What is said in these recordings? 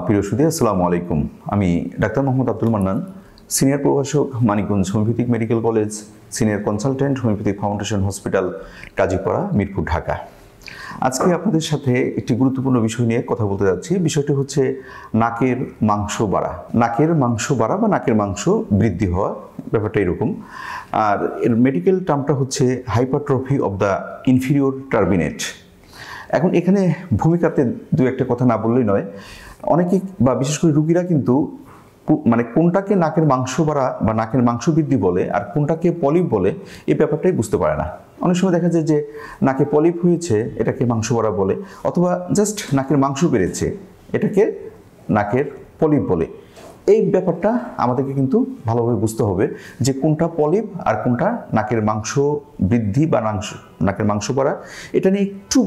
প্রিয় সুধী, আসসালামু আলাইকুম। আমি ডাক্তার মোহাম্মদ আব্দুল মান্নান, সিনিয়র প্রভাষক, Manikganj homeopathic medical college, senior consultant, homeopathic foundation hospital, Kazipara, Mirpur, Dhaka. আজকে আপনাদের সাথে একটি গুরুত্বপূর্ণ বিষয় নিয়ে কথা বলতে যাচ্ছি। বিষয়টি হচ্ছে নাকের মাংস বাড়া। নাকের মাংস বাড়া বা নাকের মাংস বৃদ্ধি হওয়া, ব্যাপারটা এরকম। আর এর মেডিকেল টার্মটা হচ্ছে hypertrophy of the inferior turbinate. এখন এখানে ভূমিকাতে দু একটা কথা না বললেই নয়। অনেকে বা বিশেষ করে রুগীরা কিন্তু মানে কোনটাকে নাকের মাংস বাড়া বা নাকের মাংস বৃদ্ধি বলে আর কোনটাকে পলিপ বলে, এই ব্যাপারটাই বুঝতে পারে না। অনেক সময় দেখা যায় যে নাকে পলিপ হয়েছে, এটাকে মাংস বাড়া বলে, অথবা জাস্ট নাকের মাংস বেড়েছে, এটাকে নাকের পলিপ বলে। এই ব্যাপারটা আমাদেরকে কিন্তু ভালোভাবে বুঝতে হবে যে কোনটা পলিপ আর কোনটা নাকের মাংস বৃদ্ধি বা নাকের মাংস বাড়া। এটা নিয়ে একটু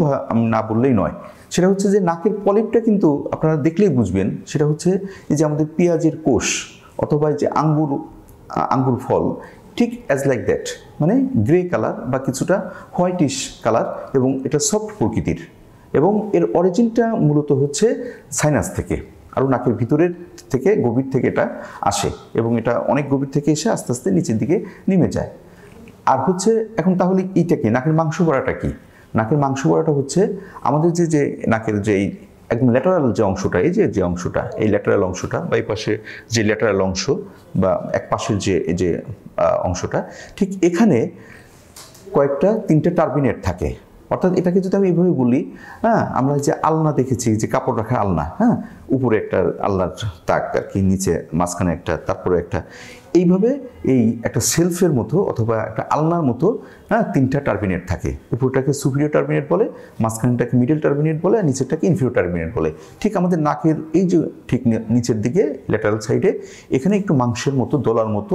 না বললেই নয়। সেটা হচ্ছে যে নাকের পলিপটা কিন্তু আপনারা দেখলেই বুঝবেন। সেটা হচ্ছে এই যে আমাদের পেঁয়াজের কোষ অথবা এই যে আঙ্গুর ফল, ঠিক অ্যাজ লাইক দ্যাট, মানে গ্রে কালার বা কিছুটা হোয়াইটিশ কালার, এবং এটা সফট প্রকৃতির, এবং এর অরিজিনটা মূলত হচ্ছে সাইনাস থেকে, আরও নাকের ভিতরের থেকে, গভীর থেকে এটা আসে, এবং এটা অনেক গভীর থেকে এসে আস্তে আস্তে নিচের দিকে নেমে যায়। আর হচ্ছে এখন তাহলে এইটা কি, নাকের মাংস বাড়াটা কি? নাকের মাংস বাড়াটা হচ্ছে আমাদের যে নাকের যে একদম ল্যাটারাল যে অংশটা, এই যে অংশটা, এই ল্যাটারাল অংশটা বা এই পাশে যে ল্যাটারাল অংশ বা এক পাশের যে অংশটা, ঠিক এখানে কয়েকটা 3টে টার্বিনেট থাকে। অর্থাৎ এটাকে যদি আমি এইভাবে বলি, আমরা যে আলনা দেখেছি, যে কাপড় রাখার আলনা, উপরে একটা আলনার তাক আর কি, নিচে মাঝখানে একটা, তারপরে একটা, এইভাবে এই একটা সেলফের মতো অথবা একটা আলনার মতো 3টা টার্বিনেট থাকে। উপরটাকে সুপিরিয়র টার্বিনেট বলে, মাঝখানটাকে মিডল টার্বিনেট বলে, আর নিচেরটাকে ইনফিরিয়র টার্বিনেট বলে। ঠিক আমাদের নাকের এই যে ঠিক নিচের দিকে ল্যাটারাল সাইডে এখানে একটু মাংসের মতো, দলার মতো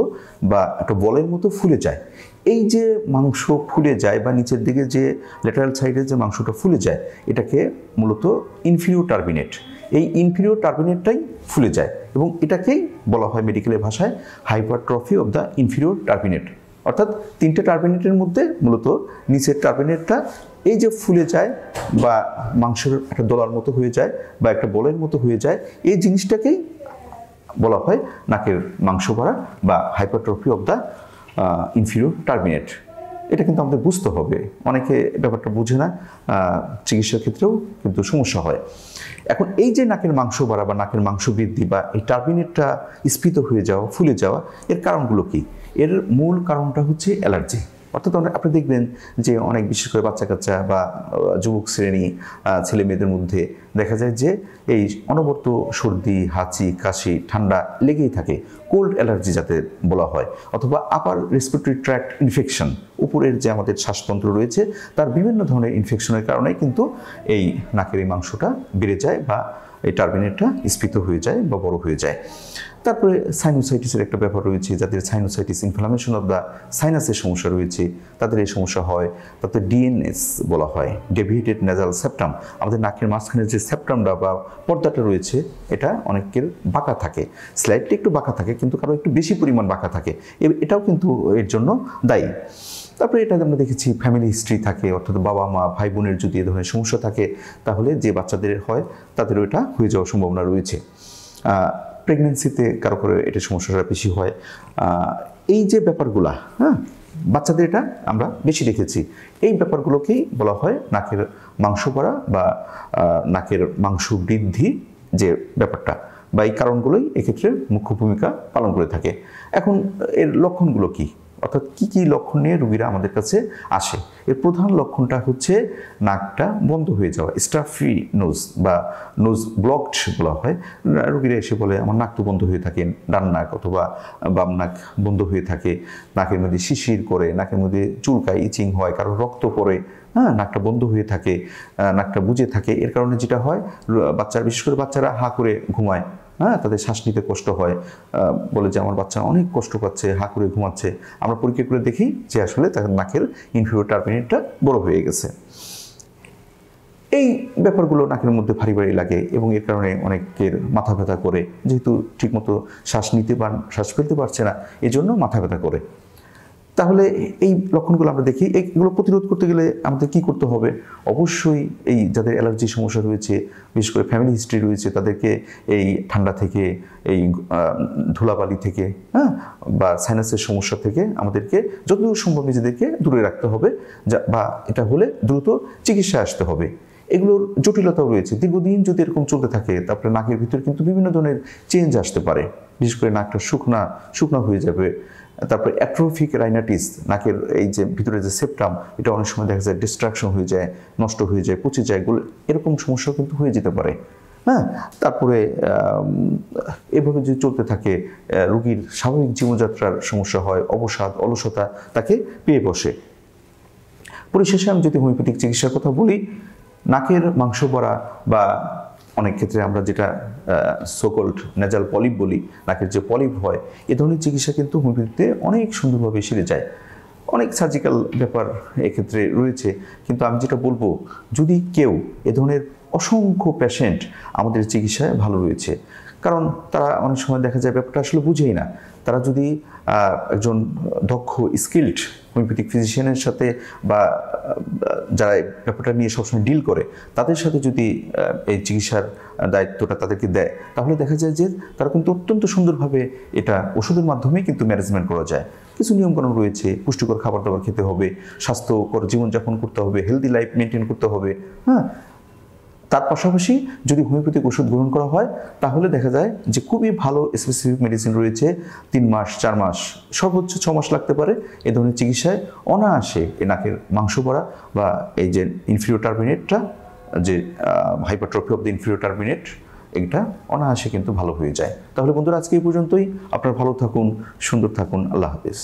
বা একটা বলের মতো ফুলে যায়। এই যে মাংস ফুলে যায় বা নিচের দিকে যে ল্যাটারাল সাইডে যে মাংসটা ফুলে যায়, এটাকে মূলত ইনফিরিয়র টার্বিনেট। এই ইনফিরিয়র টার্বিনেটটাই ফুলে যায়, এবং এটাকেই বলা হয় মেডিকেলের ভাষায় hypertrophy of the inferior turbinate. অর্থাৎ 3টে টার্বিনেটের মধ্যে মূলত নিচের টার্বিনেটটা এই যে ফুলে যায় বা মাংসের একটা দলার মতো হয়ে যায় বা একটা বলের মতো হয়ে যায়, এই জিনিসটাকেই বলা হয় নাকের মাংস বাড়া বা hypertrophy of the inferior turbinate. এটা কিন্তু আমাদের বুঝতে হবে। অনেকে ব্যাপারটা বুঝে না, চিকিৎসার ক্ষেত্রেও কিন্তু সমস্যা হয়। এখন এই যে নাকের মাংস বাড়া বা নাকের মাংস বৃদ্ধি বা এই টার্বিনেটটা স্ফীত হয়ে যাওয়া, ফুলে যাওয়া, এর কারণগুলো কি? এর মূল কারণটা হচ্ছে অ্যালার্জি। অর্থাৎ আপনি দেখবেন যে অনেক, বিশেষ করে বাচ্চা কাচ্চা বা যুবক শ্রেণী ছেলে মেয়েদের মধ্যে দেখা যায় যে এই অনবরত সর্দি, হাঁচি, কাশি, ঠান্ডা লেগেই থাকে। কোল্ড অ্যালার্জি যাতে বলা হয়, অথবা আপার রেসপিরেটরি ট্র্যাক্ট ইনফেকশন, উপরের যে আমাদের শ্বাসতন্ত্র রয়েছে তার বিভিন্ন ধরনের ইনফেকশনের কারণে কিন্তু এই নাকের এই মাংসটা বেড়ে যায় বা এই টার্বিনেটটা স্ফীত হয়ে যায় বা বড় হয়ে যায়। তারপরে সাইনোসাইটিসের একটা ব্যাপার রয়েছে। যাদের সাইনোসাইটিস, ইনফ্লামেশন অফ দ্য সাইনাসের সমস্যা রয়েছে, তাদের এই সমস্যা হয়। তাতে ডিএনএস বলা হয়, ডেভিয়েটেড নেজাল সেপ্টাম। আমাদের নাকের মাঝখানে যে সেপ্টামটা বা পর্দাটা রয়েছে, এটা অনেকের বাঁকা থাকে, স্লাইডলি একটু বাঁকা থাকে, কিন্তু কারো একটু বেশি পরিমাণ বাঁকা থাকে। এটাও কিন্তু এর জন্য দায়ী। তারপরে এটা আমরা দেখেছি ফ্যামিলি হিস্ট্রি থাকে, অর্থাৎ বাবা মা ভাই বোনের যদি এ ধরনের সমস্যা থাকে, তাহলে যে বাচ্চাদের হয় তাদেরও এটা হয়ে যাওয়ার সম্ভাবনা রয়েছে। প্রেগনেন্সিতে কারো করে এটা সমস্যাটা বেশি হয়। এই যে ব্যাপারগুলা, বাচ্চাদের এটা আমরা বেশি দেখেছি। এই ব্যাপারগুলোকেই বলা হয় নাকের মাংস বাড়া বা নাকের মাংস বৃদ্ধি যে ব্যাপারটা, বা এই কারণগুলোই এক্ষেত্রে মুখ্য ভূমিকা পালন করে থাকে। এখন এর লক্ষণগুলো কি, অর্থাৎ কী কী লক্ষণ নিয়ে রুগীরা আমাদের কাছে আসে? এর প্রধান লক্ষণটা হচ্ছে নাকটা বন্ধ হয়ে যাওয়া, স্টাফি নোজ বা নোজ ব্লকড বলা হয়। রুগীরা এসে বলে আমার নাক তো বন্ধ হয়ে থাকে, ডান নাক অথবা বাম নাক বন্ধ হয়ে থাকে, নাকের মধ্যে শিশির করে, নাকের মধ্যে চুলকায়, ইচিং হয়, কারো রক্ত পড়ে, নাকটা বন্ধ হয়ে থাকে, নাকটা বুজে থাকে। এর কারণে যেটা হয়, বিশেষ করে বাচ্চারা হা করে ঘুমায়, তাদের শ্বাস নিতে কষ্ট হয়, বলে যে আমার বাচ্চা অনেক কষ্ট পাচ্ছে, হা করে ঘুমাচ্ছে। আমরা পরীক্ষা করে দেখি যে আসলে তাদের নাকের ইনফিরিয়র টার্বিনেটটা বড় হয়ে গেছে। এই ব্যাপারগুলো নাকের মধ্যে ভারী ভারী লাগে, এবং এর কারণে অনেকের মাথা ব্যথা করে, যেহেতু ঠিকমতো শ্বাস ফেলতে পারছে না, এই জন্য মাথা ব্যথা করে। তাহলে এই লক্ষণগুলো আমরা দেখি। এগুলো প্রতিরোধ করতে গেলে আমাদের কি করতে হবে? অবশ্যই এই যাদের অ্যালার্জি সমস্যা রয়েছে, বিশেষ করে ফ্যামিলি হিস্ট্রি রয়েছে, তাদেরকে এই ঠান্ডা থেকে, এই ধুলাবালি থেকে, হ্যাঁ, বা সাইনাসের সমস্যা থেকে আমাদেরকে যতদূর সম্ভব নিজেদেরকে দূরে রাখতে হবে, বা এটা হলে দ্রুত চিকিৎসা আসতে হবে। এগুলোর জটিলতাও রয়েছে। দীর্ঘদিন যদি এরকম চলতে থাকে, তারপরে নাকের ভিতরে কিন্তু বিভিন্ন ধরনের চেঞ্জ আসতে পারে। বিশেষ করে নাকটা শুকনা হয়ে যাবে। তারপরে অ্যাট্রোফিক রাইনাইটিস, নাকের এই যে ভিতরে যে সেপ্টাম, এটা অনেক সময় দেখা যায় ডিস্ট্রাকশন হয়ে যায়, নষ্ট হয়ে যায়, পচে যায়, এরকম সমস্যাও কিন্তু হয়ে যেতে পারে। হ্যাঁ, তারপরে এভাবে যদি চলতে থাকে, রোগীর স্বাভাবিক জীবনযাত্রার সমস্যা হয়, অবসাদ, অলসতা তাকে পেয়ে বসে। পরিশেষে আমি যদি হোমিওপ্যাথিক চিকিৎসার কথা বলি, নাকের মাংস পড়া বা অনেক ক্ষেত্রে আমরা যেটা সোকল্ড নেজাল পলিপ বলি, নাকের যে পলিপ হয়, এ ধরনের চিকিৎসা কিন্তু হোমিওপ্যাথিতে অনেক সুন্দরভাবে সেরে যায়। অনেক সার্জিক্যাল ব্যাপার এক্ষেত্রে রয়েছে, কিন্তু আমি যেটা বলবো, যদি কেউ এ ধরনের অসংখ্য পেশেন্ট আমাদের চিকিৎসায় ভালো রয়েছে, কারণ তারা অনেক সময় দেখা যায় ব্যাপারটা আসলে বুঝেই না। তারা যদি একজন দক্ষ স্কিল্ড হোমিওপ্যাথিক ফিজিশিয়ানের সাথে বা যারা ব্যাপারটা নিয়ে সবসময় ডিল করে, তাদের সাথে যদি এই চিকিৎসার দায়িত্বটা তাদেরকে দেয়, তাহলে দেখা যায় যে তারা কিন্তু অত্যন্ত সুন্দরভাবে এটা ওষুধের মাধ্যমেই কিন্তু ম্যানেজমেন্ট করা যায়। কিছু নিয়মকানুন রয়েছে, পুষ্টিকর খাবার দাবার খেতে হবে, স্বাস্থ্যকর জীবনযাপন করতে হবে, হেলদি লাইফ মেনটেন করতে হবে। হ্যাঁ, তার পাশাপাশি যদি হোমিওপ্যাথিক ওষুধ গ্রহণ করা হয়, তাহলে দেখা যায় যে খুবই ভালো স্পেসিফিক মেডিসিন রয়েছে। 3 মাস, 4 মাস, সর্বোচ্চ 6 মাস লাগতে পারে এ ধরনের চিকিৎসায় অনায়াসে এই নাকের মাংস পড়া বা এই যে ইনফিরিয়র টার্মিনেটটা, যে hypertrophy of the inferior terminate, এটা অনায়াসে কিন্তু ভালো হয়ে যায়। তাহলে বন্ধুরা, আজকে এই পর্যন্তই। আপনারা ভালো থাকুন, সুন্দর থাকুন। আল্লাহ হাফেজ।